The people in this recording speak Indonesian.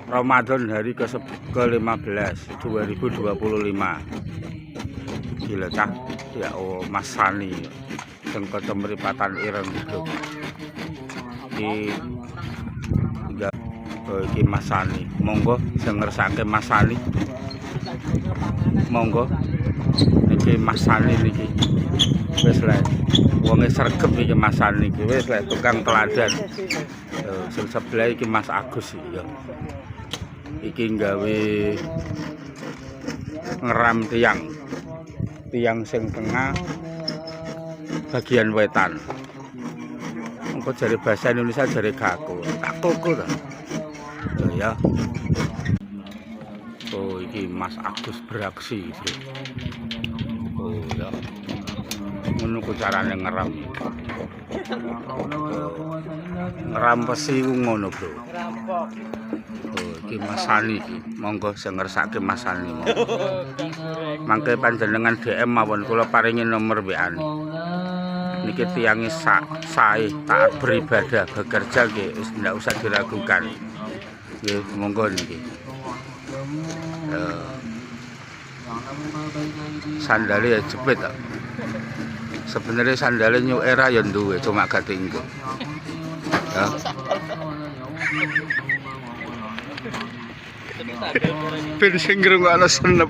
Ramadan hari ke-15 2025. Gila cah ya oh Mas Sani sing Kecamatan Ireng Hidup. Iki Mas Sani, monggo sing ngersake Mas Sani. Monggo niki Mas Sani niki. Wis lek wonge sregep iki Mas Sani iki wis lek tukang teladan. Sing sebelah iki Mas Agus iki ya. Iki nggawe ngeram tiang sing tengah bagian wetan. Engko jare bahasa Indonesia jare kaku ta. Ya. Oh, iki Mas Agus beraksi. Oh ya. Ngono ku carane ngeram. Ngeram besi ku ngono, Bro. Oh, iki Mas Sani iki. Monggo sing ngersake Mas Sani. Mangke panjenengan DM mawon kula paringi nomor WA-ne. Niki tiange sae taat beribadah, bekerja nggih wis ndak usah diragukan. Nggih, monggo niki. Sandale ya jepit ta. Sebenarnya sandale New Era ya duwe, cuma gak tinggo. Ya. Ben sing ngrungokno senep.